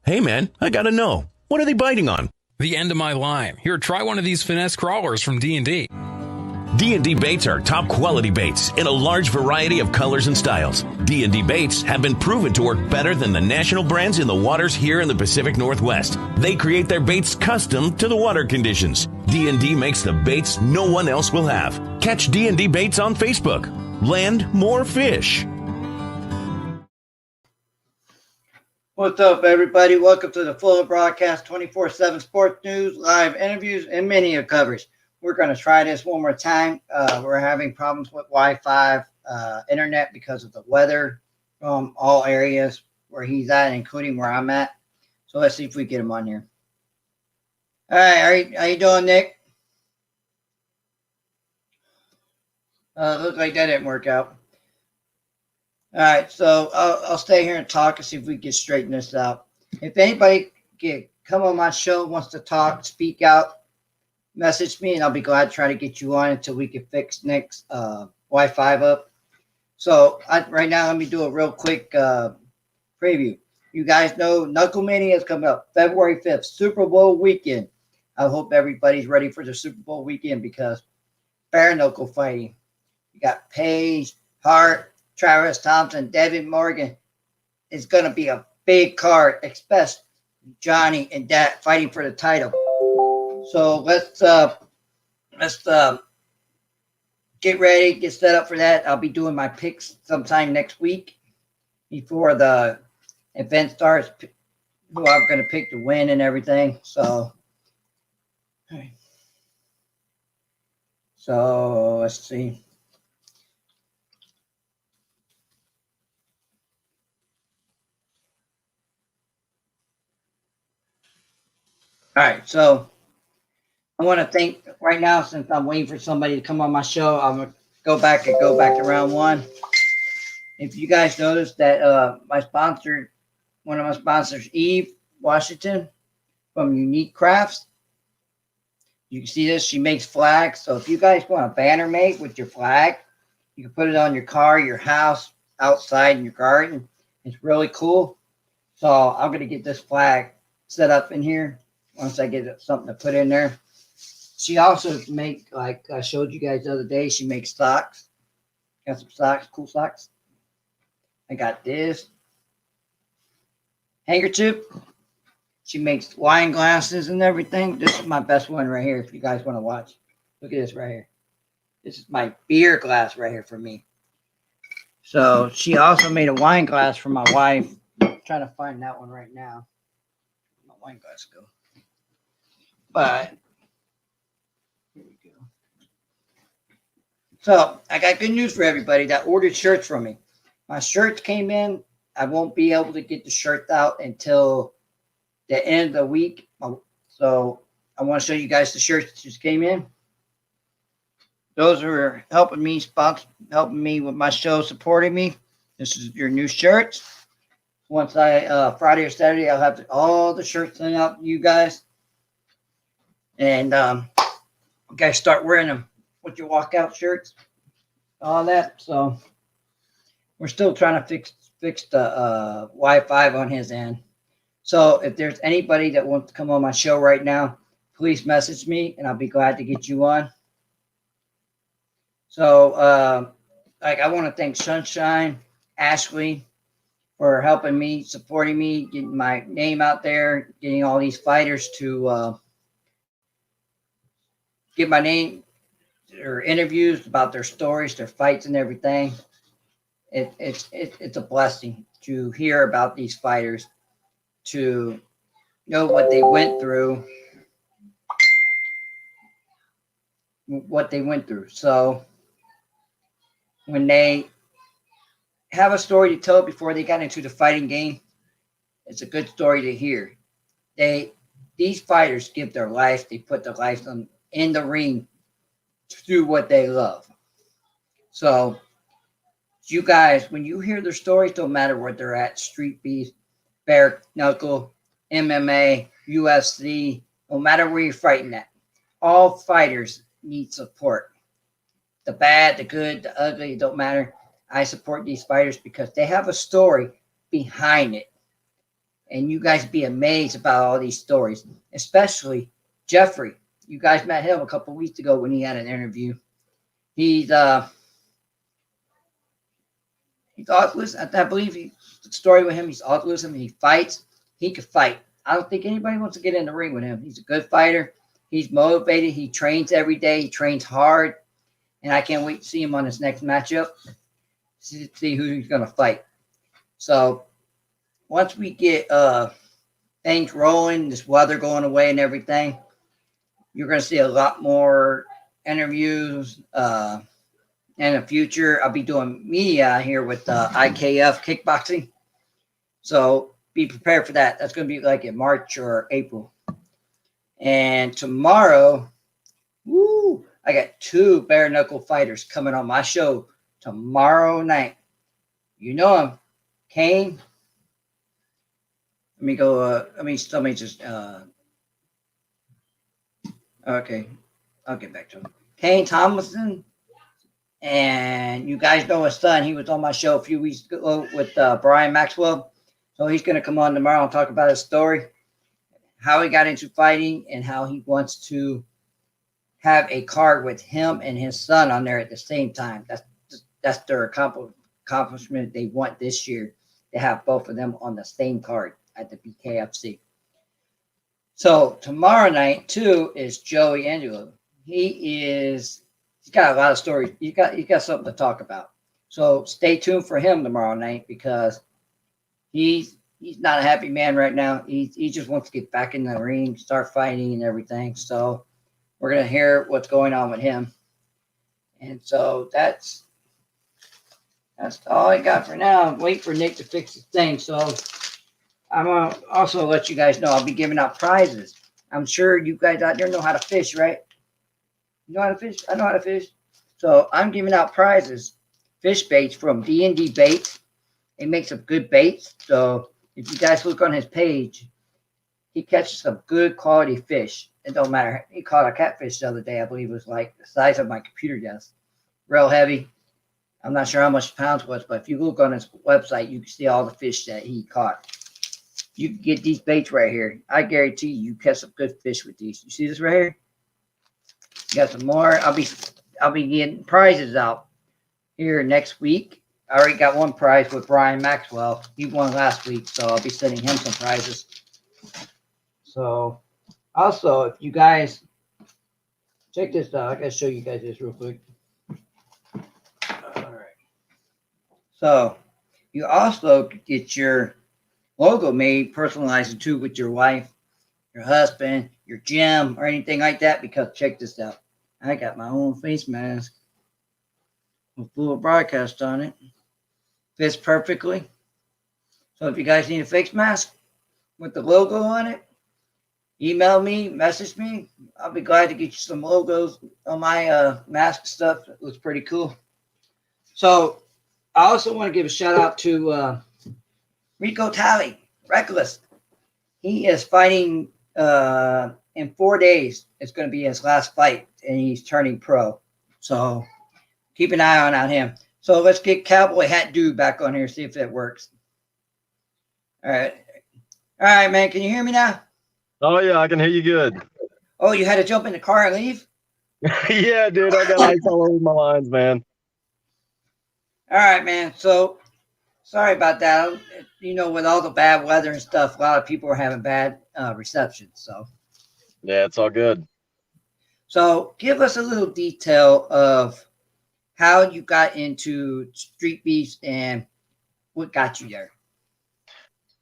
Hey man, I gotta know. What are they biting on? The end of my line. Here, try one of these finesse crawlers from D&D. D&D baits are top quality baits in a large variety of colors and styles. D&D baits have been proven to work better than the national brands in the waters here in the Pacific Northwest. They create their baits custom to the water conditions. D&D makes the baits no one else will have. Catch D&D baits on Facebook. Land more fish. What's up, everybody? Welcome to the Fuller Broadcast 24/7 Sports News, live interviews, and media coverage. We're going to try this one more time. We're having problems with Wi-Fi internet because of the weather from all areas where he's at, including where I'm at. So let's see if we get him on here. All right, how you doing, Nick? Looks like that didn't work out. All right, so I'll stay here and talk and see if we can straighten this out. If anybody can come on my show, wants to talk, speak out, message me, and I'll be glad to try to get you on until we can fix Nick's Wi-Fi up. So right now, let me do a real quick preview. You guys know Knuckle Mania is coming up February 5th, Super Bowl weekend. I hope everybody's ready for the Super Bowl weekend because bare knuckle fighting. You got Paige, Hart, Travis Thompson, Devin Morgan. It's going to be a big card, especially Johnny and Dat fighting for the title. So let's get ready, get set up for that. I'll be doing my picks sometime next week before the event starts, who I'm going to pick to win and everything. So let's see. All right, so I want to thank right now, since I'm waiting for somebody to come on my show, I'm going to go back to round one. If you guys noticed that one of my sponsors, Eve Washington from Unique Crafts, you can see this. She makes flags. So if you guys want a banner made with your flag, you can put it on your car, your house, outside in your garden. It's really cool. So I'm going to get this flag set up in here once I get something to put in there. She also make, like I showed you guys the other day, she makes socks. Got some socks, cool socks. I got this handkerchief. She makes wine glasses and everything. This is my best one right here if you guys want to watch. Look at this right here. This is my beer glass right here for me. So she also made a wine glass for my wife. I'm trying to find that one right now. Where'd my wine glass go? But here we go. So I got good news for everybody that ordered shirts from me. My shirts came in. I won't be able to get the shirts out until the end of the week. So I want to show you guys the shirts that just came in. Those are helping me with my show, supporting me. This is your new shirts. Once Friday or Saturday, I'll have all the shirts sent out to you guys. And you guys start wearing them with your walkout shirts, all that. So we're still trying to fix the Wi-Fi on his end. So if there's anybody that wants to come on my show right now, please message me, and I'll be glad to get you on. So I want to thank Sunshine, Ashley, for helping me, supporting me, getting my name out there, getting all these fighters to get my name or interviews about their stories, their fights, and everything. It's a blessing to hear about these fighters, to know what they went through, So when they have a story to tell before they got into the fighting game, it's a good story to hear. These fighters give their life. They put their life in the ring to do what they love. So you guys, when you hear their stories, don't matter where they're at, street beef, bare knuckle, MMA, UFC, no matter where you're fighting at, all fighters need support. The bad, the good, the ugly, it don't matter. I support these fighters because they have a story behind it. and you guys be amazed about all these stories, especially Jeffrey. You guys met him a couple weeks ago when he had an interview. He's autism. I believe the story with him. He's autism. He fights. He could fight. I don't think anybody wants to get in the ring with him. He's a good fighter. He's motivated. He trains every day. He trains hard, and I can't wait to see him on his next matchup. See who he's going to fight. So once we get things rolling, this weather going away and everything, you're going to see a lot more interviews. In the future, I'll be doing media here with IKF kickboxing. So be prepared for that. That's going to be like in March or April. And tomorrow, I got 2 bare knuckle fighters coming on my show tomorrow night. You know him, Kane. Let me go. Let me just. Okay, I'll get back to him. Kane Thomason. And you guys know his son. He was on my show a few weeks ago with Brian Maxwell. So he's going to come on tomorrow and talk about his story, how he got into fighting, and how he wants to have a card with him and his son on there at the same time. That's their accomplishment they want this year, to have both of them on the same card at the BKFC. So tomorrow night, too, is Joey Angelo. He's got a lot of stories. He's got something to talk about. So stay tuned for him tomorrow night, because he's not a happy man right now. He just wants to get back in the ring, start fighting and everything. So we're gonna hear what's going on with him. And so that's all I got for now. Wait for Nick to fix his thing. So I'm gonna also let you guys know I'll be giving out prizes. I'm sure you guys out there know how to fish, right? You know how to fish? I know how to fish. So I'm giving out prizes, fish baits from D&D Baits. It makes some good baits. So if you guys look on his page, he catches some good quality fish. It don't matter. He caught a catfish the other day. I believe it was like the size of my computer desk. Real heavy. I'm not sure how much pounds was, but if you look on his website, you can see all the fish that he caught. You can get these baits right here. I guarantee you catch some good fish with these. You see this right here? Got some more. I'll be getting prizes out here next week. I already got one prize with Brian Maxwell. He won last week, so I'll be sending him some prizes. So also, if you guys check this out, I gotta show you guys this real quick. All right. So you also get your logo made, personalized too, with your wife, your husband, your gym, or anything like that, because check this out. I got my own face mask with full broadcast on it. Fits perfectly. So if you guys need a face mask with the logo on it, email me, message me. I'll be glad to get you some logos on my mask stuff. It looks pretty cool. So I also want to give a shout out to Rico Talley, Reckless. He is fighting in 4 days. It's going to be his last fight, and he's turning pro. So keep an eye on him. So let's get Cowboy Hat Dude back on here, see if it works. All right. All right, man. Can you hear me now? Oh, yeah, I can hear you good. Oh, you had to jump in the car and leave? Yeah, dude, I got lights all over my lines, man. All right, man. So sorry about that. You know, with all the bad weather and stuff, a lot of people are having bad reception. So Yeah, it's all good. So give us a little detail of how you got into street beefs and what got you there.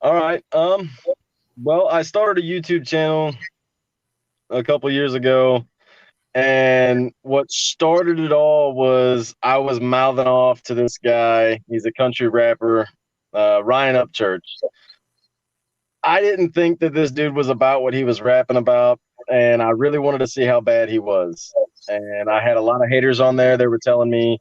All right. Well, I started a YouTube channel a couple years ago, and what started it all was I was mouthing off to this guy. He's a country rapper, Ryan Upchurch. I didn't think that this dude was about what he was rapping about, and I really wanted to see how bad he was. And I had a lot of haters on there. They were telling me,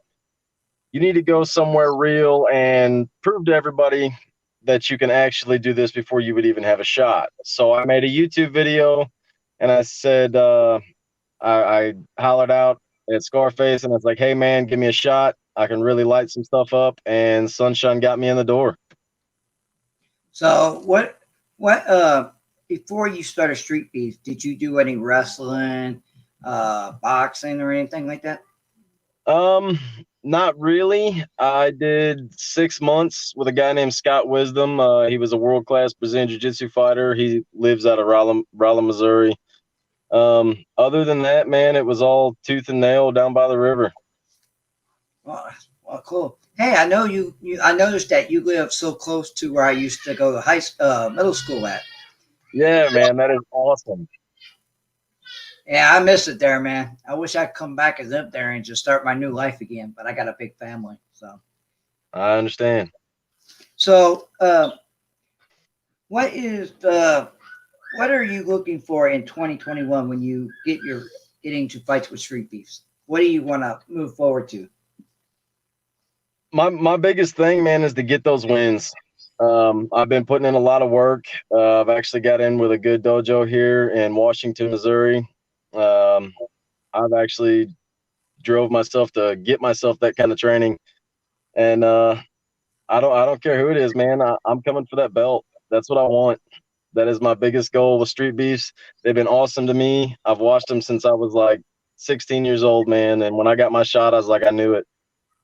you need to go somewhere real and prove to everybody that you can actually do this before you would even have a shot. So I made a YouTube video, and I said, I hollered out at Scarface, and I was like, hey, man, give me a shot. I can really light some stuff up. And Sunshine got me in the door. So What before you started Street Beef, did you do any wrestling, boxing, or anything like that? Um, Not really. I did 6 months with a guy named Scott Wisdom. He was a world class Brazilian Jiu Jitsu fighter. He lives out of Rolla, Missouri. Other than that, man, it was all tooth and nail down by the river. Well, well, cool. Hey, I know I noticed that you live so close to where I used to go to middle school at. Yeah, man, that is awesome. Yeah, I miss it there, man. I wish I could come back and live there and just start my new life again. But I got a big family, so. I understand. So, what is the what are you looking for in 2021 when you getting to fights with Street Beefs? What do you want to move forward to? My biggest thing, man, is to get those wins. I've been putting in a lot of work. I've actually got in with a good dojo here in Washington, Missouri. Um, I've actually drove myself to get myself that kind of training, and I don't care who it is, man. I'm coming for that belt. That's what I want. That is my biggest goal with Street Beefs. They've been awesome to me. I've watched them since I was like 16 years old, man. And when I got my shot, I was like, I knew it.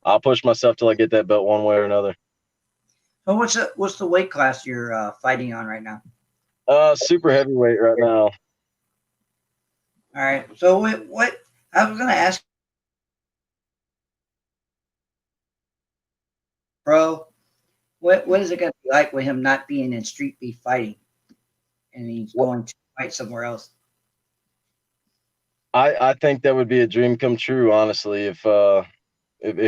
I'll push myself till I get that belt one way or another. So, what's the weight class you're fighting on right now? Super heavyweight right now. All right. So, what I was going to ask, Pro, what is it going to be like with him not being in Street Beef fighting, and he's going to fight somewhere else? I think that would be a dream come true, honestly. If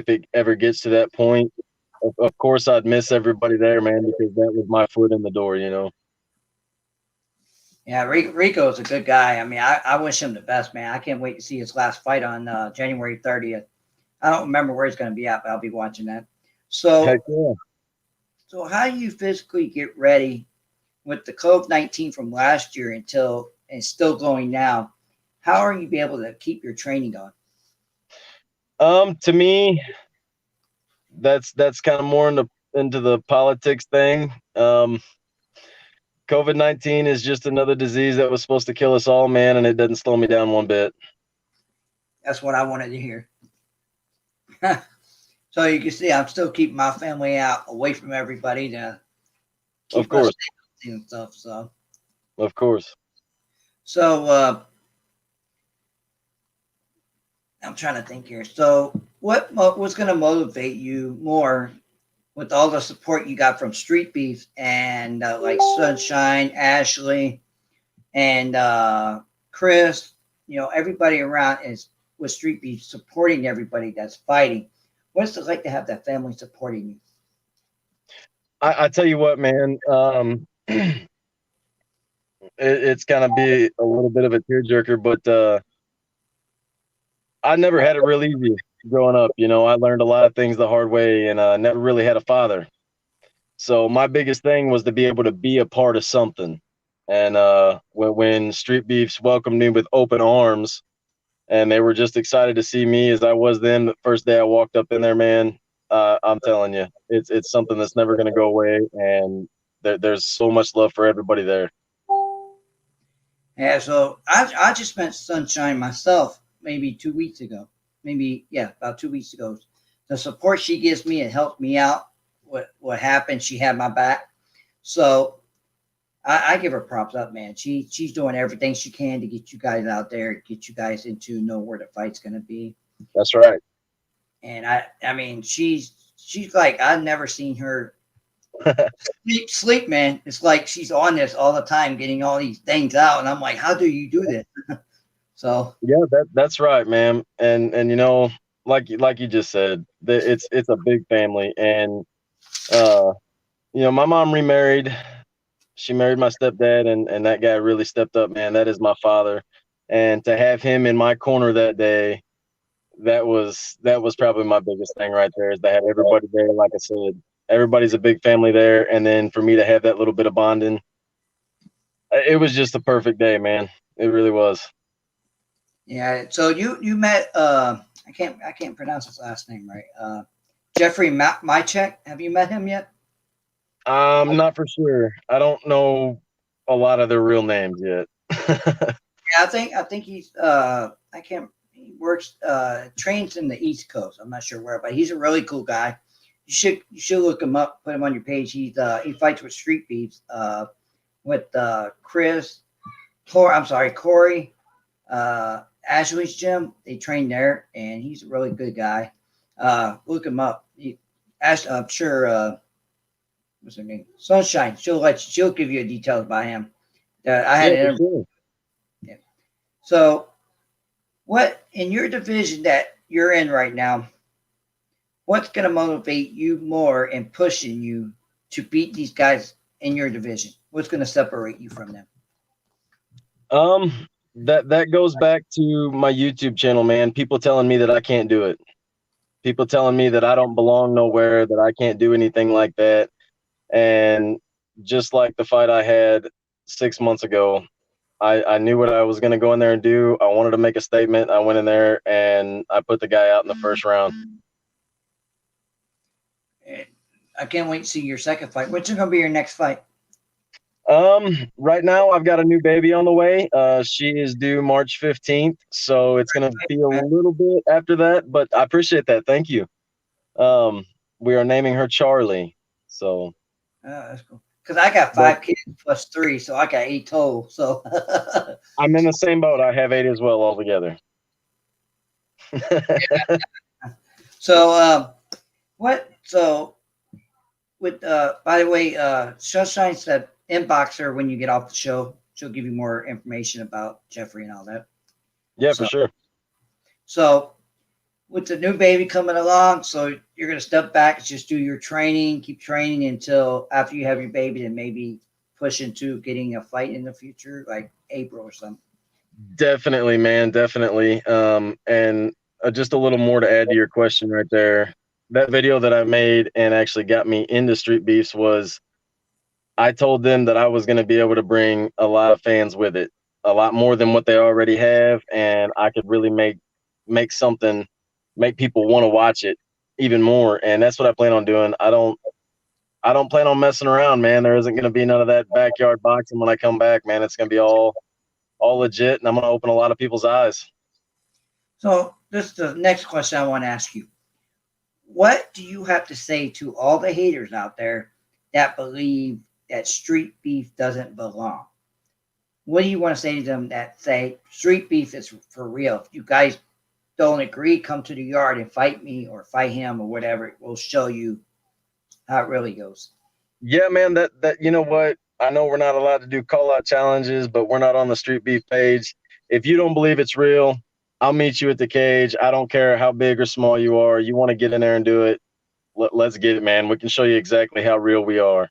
it ever gets to that point, of course I'd miss everybody there, man, because that was my foot in the door, you know. Yeah, Rico is a good guy. I mean, I wish him the best, man. I can't wait to see his last fight on January 30th. I don't remember where he's going to be at, but I'll be watching that. Heck So, yeah. so how do you physically get ready with the COVID-19 from last year until and still going now? How are you be able to keep your training going? To me, that's kind of more into the politics thing. COVID-19 is just another disease that was supposed to kill us all, man, and it doesn't slow me down one bit. That's what I wanted to hear. So you can see, I'm still keeping my family out, away from everybody to Of keep us course, healthy and stuff. So, of course. so I'm trying to think here. So, what's going to motivate you more with all the support you got from Street Beef and like Sunshine, Ashley, and Chris? You know, everybody around is with Street Beef supporting everybody that's fighting. What's it like to have that family supporting you? I tell you what, man. It's gonna be a little bit of a tearjerker, but I never had it real easy growing up. You know, I learned a lot of things the hard way, and never really had a father. So my biggest thing was to be able to be a part of something. And when Street Beefs welcomed me with open arms, and they were just excited to see me as I was then, the first day I walked up in there, man, I'm telling you, it's something that's never going to go away, and there's so much love for everybody there. Yeah, so I just met Sunshine myself maybe 2 weeks ago. Maybe, yeah, about 2 weeks ago. The support she gives me, it helped me out. What happened, she had my back. So I give her props up, man. She's doing everything she can to get you guys out there, get you guys into know where the fight's gonna be. That's right. And I mean, she's like I've never seen her sleep, man. It's like she's on this all the time, getting all these things out, and I'm like, how do you do this? So Yeah, that's right, man. And you know, like you just said, it's a big family, and uh, you know, my mom remarried. She married my stepdad, and that guy really stepped up, man. That is my father, and to have him in my corner that day, that was probably my biggest thing right there, is to have everybody there. Like I said, everybody's a big family there, and then for me to have that little bit of bonding, it was just a perfect day, man. It really was. yeah, so you met I can't pronounce his last name right. Jeffrey Mychek. Have you met him yet? Not for sure. I don't know a lot of their real names yet. Yeah, I think he's I can't he works trains in the East Coast. I'm not sure where, but he's a really cool guy. You should look him up, put him on your page. He fights with Street Beefs with Chris Corey Ashley's gym. They train there, and he's a really good guy. Look him up. I'm sure what's her name? Sunshine. She'll give you details about him. I had Yeah, an for interview. sure. Yeah. So, what in your division that you're in right now? What's going to motivate you more and pushing you to beat these guys in your division? What's going to separate you from them? That goes back to my YouTube channel, man. People telling me that I can't do it. People telling me that I don't belong nowhere, that I can't do anything like that. And just like the fight I had 6 months ago, I knew what I was going to go in there and do. I wanted to make a statement. I went in there and I put the guy out in the first round. I can't wait to see your second fight. What's going to be your next fight? Right now I've got a new baby on the way. She is due March 15th, so it's going to be a little bit after that, but I appreciate that. Thank you. We are naming her Charlie. So That's cool. Because I got 5 kids plus 3, so I got 8 total. So I'm in the same boat. I have 8 as well altogether. so what? So with by the way, Sunshine said inbox her when you get off the show. She'll give you more information about Jeffrey and all that. Yeah, for sure. So with the new baby coming along, so you're going to step back, just do your training, keep training until after you have your baby, and maybe push into getting a fight in the future, like April or something. Definitely, man. Definitely. And just a little more to add to your question right there. That video that I made and actually got me into Street Beefs was I told them that I was going to be able to bring a lot of fans with it, a lot more than what they already have, and I could really make something, make people want to watch it even more. And that's what I plan on doing. I don't plan on messing around, man. There isn't going to be none of that backyard boxing when I come back, man. It's going to be all legit, and I'm going to open a lot of people's eyes. So this is the next question I want to ask you. What do you have to say to all the haters out there that believe that Street Beef doesn't belong? What do you want to say to them that say Street Beef is for real? If you guys don't agree, come to the yard and fight me or fight him or whatever. We'll show you how it really goes. Yeah, man, that you know what? I know we're not allowed to do call-out challenges, but we're not on the Street Beef page. If you don't believe it's real, I'll meet you at the cage. I don't care how big or small you are. You want to get in there and do it, let's get it, man. We can show you exactly how real we are.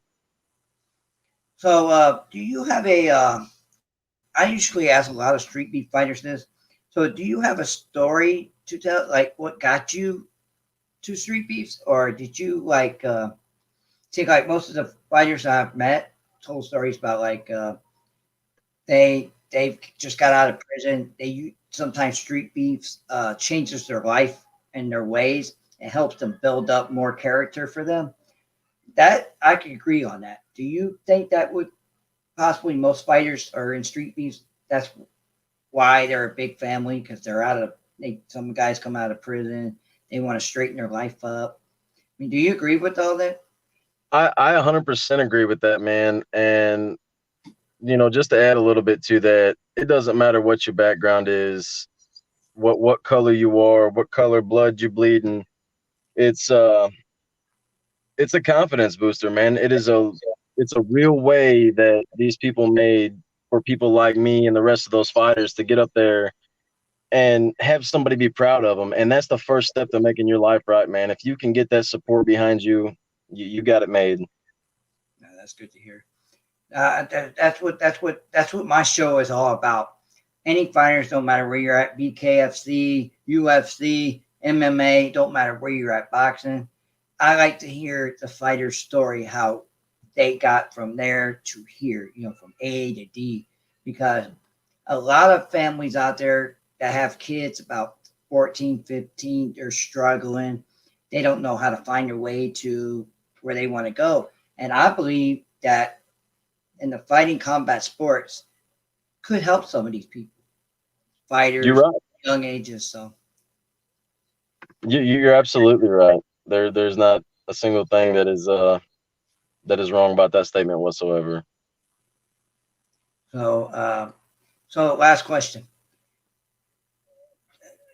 So do you have I usually ask a lot of Street Beef fighters this. So do you have a story to tell, like what got you to Street Beefs? Or did you think like most of the fighters I've met told stories about like they've just got out of prison. Sometimes Street Beefs changes their life and their ways and helps them build up more character for them. That I can agree on that. Do you think that would possibly most fighters are in Street Beefs? That's why they're a big family, because they're some guys come out of prison. They want to straighten their life up. I mean, do you agree with all that? I 100% agree with that, man. And just to add a little bit to that, it doesn't matter what your background is, what color you are, what color blood you bleeding. It's a confidence booster, man. It's a real way that these people made for people like me and the rest of those fighters to get up there and have somebody be proud of them. And that's the first step to making your life right, man. If you can get that support behind you, you got it made. No, that's good to hear. That's what my show is all about. Any fighters, don't matter where you're at, BKFC, UFC, MMA, don't matter where you're at, boxing. I like to hear the fighter's story, how they got from there to here, from A to D, because a lot of families out there that have kids about 14, 15, they're struggling. They don't know how to find their way to where they want to go. And I believe that in the fighting combat sports could help some of these people, fighters, You're right. young ages. So You're absolutely right. There's not a single thing that is wrong about that statement whatsoever. so last question: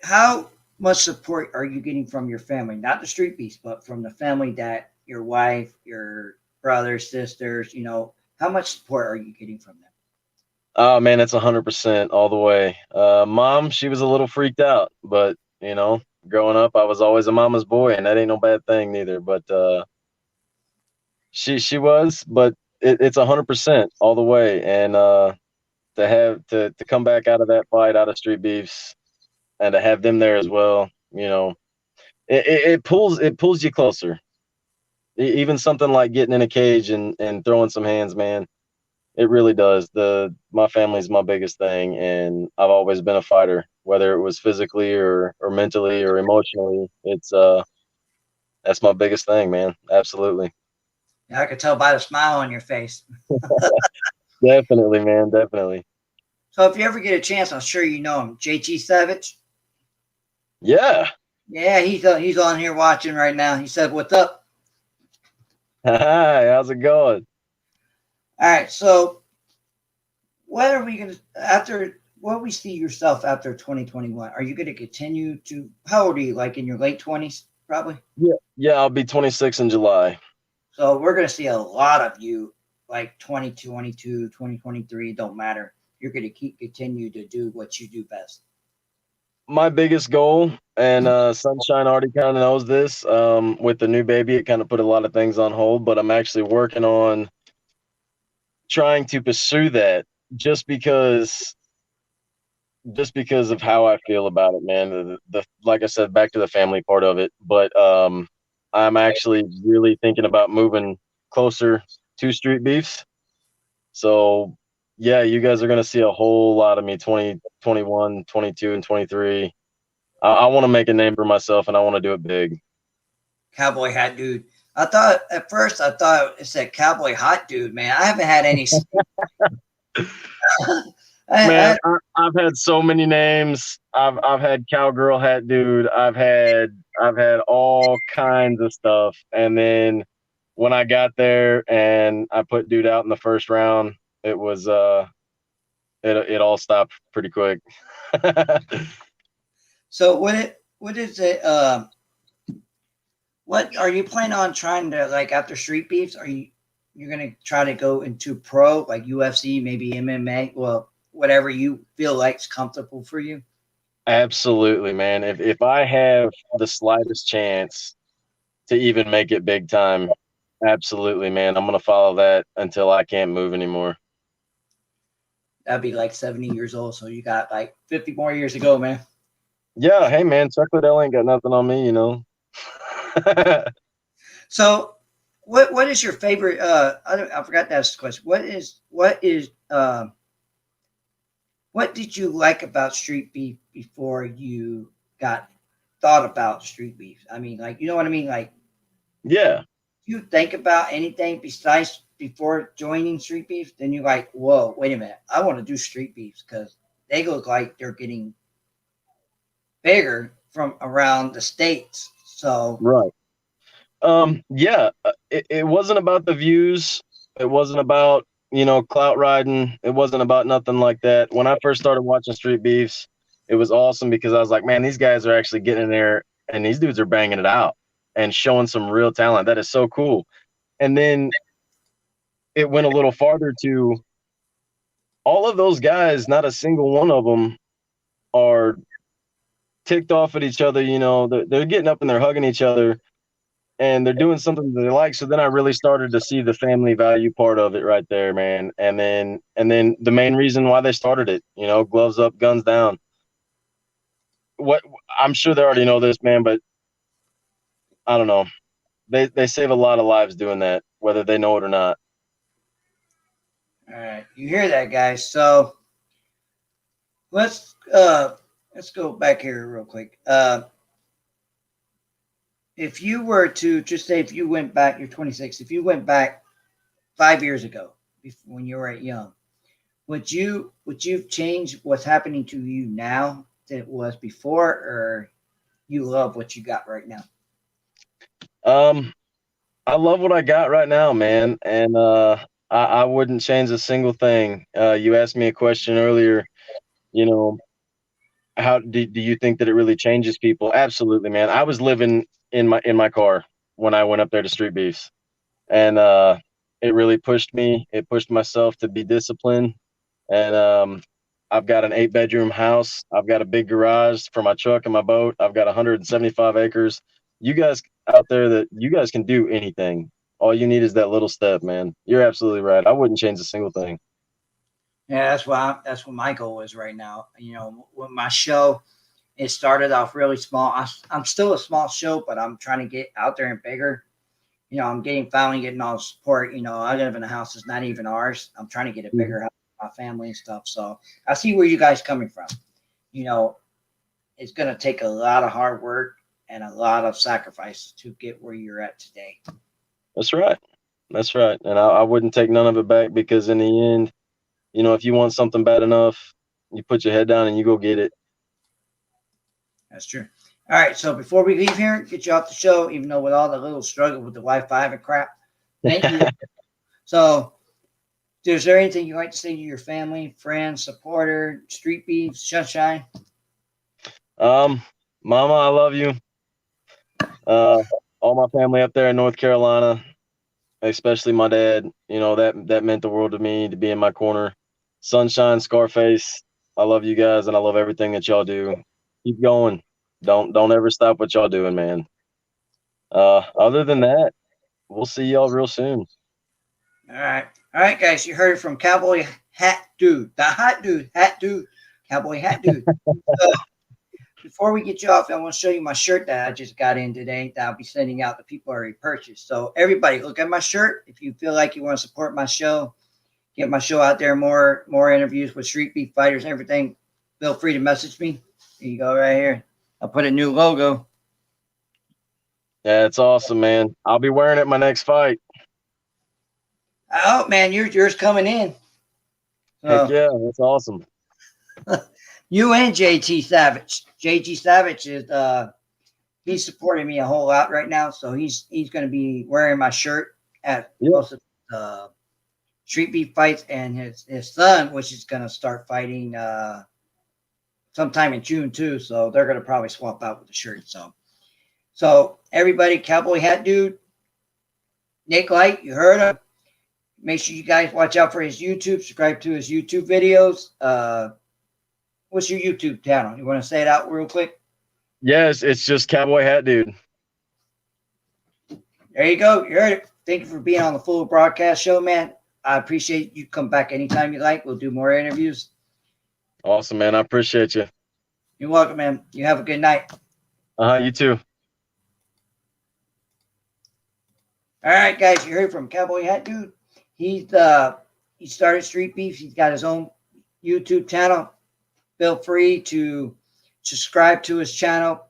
how much support are you getting from your family? Not the street beast, but from the family that your wife, your brothers, sisters. How much support are you getting from them? Oh man, it's 100% all the way. Mom, she was a little freaked out, but growing up, I was always a mama's boy, and that ain't no bad thing neither. But she was, but it's 100% all the way. And to come back out of that fight, out of Street Beefs, and to have them there as well, it pulls you closer. Even something like getting in a cage and throwing some hands, man. It really does. My family's my biggest thing, and I've always been a fighter, whether it was physically or mentally or emotionally. That's my biggest thing, man. Absolutely. I could tell by the smile on your face. Definitely, man. Definitely. So if you ever get a chance, I'm sure you know him, JT Savage. Yeah. Yeah, he's on here watching right now. He said, "What's up?" Hi, how's it going? All right. So what are we going to after? What we see yourself after 2021? Are you going to continue to? How old are you? Like in your late 20s, probably. Yeah, I'll be 26 in July. So we're going to see a lot of you, like 2022, 2023. Don't matter. You're going to continue to do what you do best. My biggest goal, and Sunshine already kind of knows this, with the new baby, it kind of put a lot of things on hold, but I'm actually working on trying to pursue that just because of how I feel about it, man. The like I said, back to the family part of it, but I'm actually really thinking about moving closer to Street Beefs. So yeah, you guys are going to see a whole lot of me 2021, 22, and 23. I want to make a name for myself, and I want to do it big. Cowboy hat dude. I thought at first it said cowboy hot dude, man. I haven't had any. Man, I've had so many names. I've had cowgirl hat dude. I've had all kinds of stuff. And then when I got there and I put dude out in the first round, it was it all stopped pretty quick. So what is it? What are you planning on trying to like after Street Beefs? You're gonna try to go into pro like UFC, maybe MMA? Well, whatever you feel like's comfortable for you. Absolutely, man. If I have the slightest chance to even make it big time, absolutely, man. I'm gonna follow that until I can't move anymore. That'd be like 70 years old. So you got like 50 more years to go, man. Yeah, hey man, Chuck Liddell ain't got nothing on me, So what is your favorite I forgot to ask the question. What did you like about Street Beef before you got thought about Street Beef? I mean, like, you know what I mean? Like, yeah. you think about anything besides before joining Street Beef, then you're like, whoa, wait a minute. I want to do Street Beefs because they look like they're getting bigger from around the States. So, Right. Yeah, it wasn't about the views. It wasn't about, clout riding. It wasn't about nothing like that. When I first started watching Street Beefs, it was awesome because I was like, man, these guys are actually getting in there and these dudes are banging it out and showing some real talent. That is so cool. And then it went a little farther to all of those guys, not a single one of them are ticked off at each other. They're getting up and they're hugging each other and they're doing something that they like. So then I really started to see the family value part of it right there, man. And then the main reason why they started it, gloves up, guns down. What I'm sure they already know this, man, but I don't know. They save a lot of lives doing that, whether they know it or not. all right, you hear that, guys. So let's go back here real quick. If you were to just say, if you went back, you're 26. If you went back 5 years ago, when you were young. Would you change what's happening to you now than it was before, or you love what you got right now? I love what I got right now, man, and I wouldn't change a single thing. You asked me a question earlier, you know, how do you think that it really changes people? Absolutely, man. I was living in my car when I went up there to Street Beefs, and it really pushed me. It pushed myself to be disciplined, and I've got an 8-bedroom house. I've got a big garage for my truck and my boat. I've got 175 acres. You guys out there, that you guys can do anything. All you need is that little step, man. You're absolutely right. I wouldn't change a single thing. Yeah, that's what my goal is right now. With my show, it started off really small. I'm still a small show, but I'm trying to get out there and bigger. I'm finally getting all the support. I live in a house that's not even ours. I'm trying to get a bigger house for my family and stuff. So I see where you guys coming from. It's going to take a lot of hard work and a lot of sacrifices to get where you're at today. That's right. That's right. And I wouldn't take none of it back, because in the end, if you want something bad enough, you put your head down and you go get it. That's true. All right. So before we leave here, get you off the show, even though with all the little struggle with the Wi-Fi and crap. Thank you. So, is there anything you'd like to say to your family, friends, supporter, Street Beef, Sunshine? Mama, I love you. All my family up there in North Carolina, especially my dad, that meant the world to me, to be in my corner. Sunshine, Scarface, I love you guys, and I love everything that y'all do. Keep going. Don't ever stop what y'all doing, man. Other than that, we'll see y'all real soon. All right, guys. You heard it from Cowboy Hat Dude, the hot dude, hat dude, Cowboy Hat Dude. Before we get you off, I want to show you my shirt that I just got in today that I'll be sending out to people already purchased. So everybody, look at my shirt. If you feel like you want to support my show, get my show out there, more interviews with Street Beef Fighters and everything, feel free to message me. There you go, right here. I'll put a new logo. Yeah, it's awesome, man. I'll be wearing it my next fight. Oh, man, yours coming in. Heck yeah, that's awesome. You and JT Savage. JT Savage is he's supporting me a whole lot right now, so he's going to be wearing my shirt at most of the Street Beef fights, and his son, which is going to start fighting sometime in June too. So they're going to probably swap out with the shirt. So everybody, Cowboy Hat Dude, Nic Light, you heard him. Make sure you guys watch out for his YouTube. Subscribe to his YouTube videos. What's your YouTube channel? You want to say it out real quick? Yes, it's just Cowboy Hat Dude. There you go. You heard it. Thank you for being on the Full Broadcast Show, man. I appreciate you. Come back anytime you like. We'll do more interviews. Awesome, man. I appreciate you. You're welcome, man. You have a good night. You too. All right, guys. You heard from Cowboy Hat Dude. He started Street Beef. He's got his own YouTube channel. Feel free to subscribe to his channel.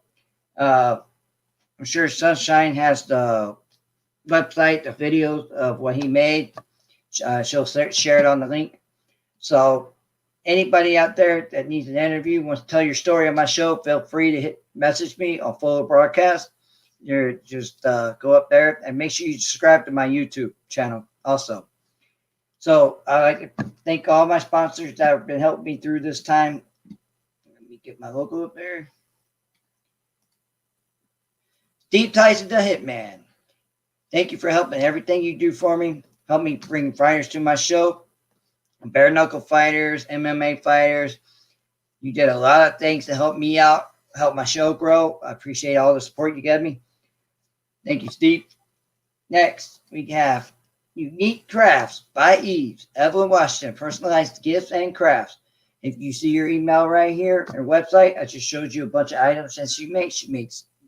I'm sure Sunshine has the website, the videos of what he made. She'll share it on the link. So anybody out there that needs an interview, wants to tell your story on my show, feel free to message me on Full Broadcast. You're just go up there and make sure you subscribe to my YouTube channel also. So I'd like to thank all my sponsors that have been helping me through this time. Let me get my logo up there. Steve Tyson, the Hitman. Thank you for helping everything you do for me. Help me bring fighters to my show. Bare knuckle fighters, MMA fighters. You did a lot of things to help me out, help my show grow. I appreciate all the support you gave me. Thank you, Steve. Next, we have Unique Crafts by Eves, Evelyn Washington, personalized gifts and crafts. If you see your email right here, her website, I just showed you a bunch of items that she makes.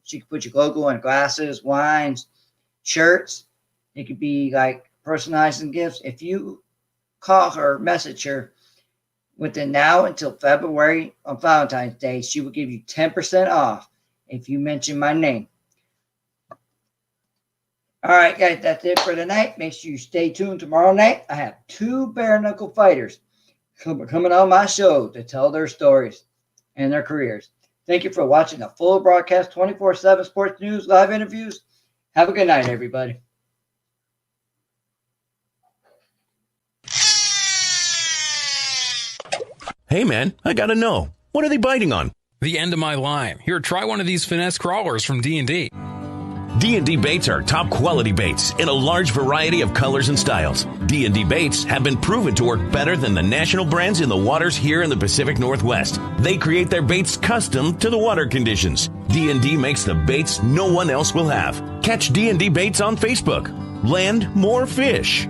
She can put your logo on glasses, wines, shirts. It could be like personalizing gifts. If you call her, message her within now until February on Valentine's Day, she will give you 10% off if you mention my name. All right, guys, that's it for tonight. Make sure you stay tuned tomorrow night. I have 2 bare knuckle fighters coming on my show to tell their stories and their careers. Thank you for watching the full broadcast 24/7 sports news live interviews. Have a good night, everybody. Hey man, I gotta know. What are they biting on? The end of my line. Here, try one of these finesse crawlers from D&D. D&D baits are top quality baits in a large variety of colors and styles. D&D baits have been proven to work better than the national brands in the waters here in the Pacific Northwest. They create their baits custom to the water conditions. D&D makes the baits no one else will have. Catch D&D baits on Facebook. Land more fish.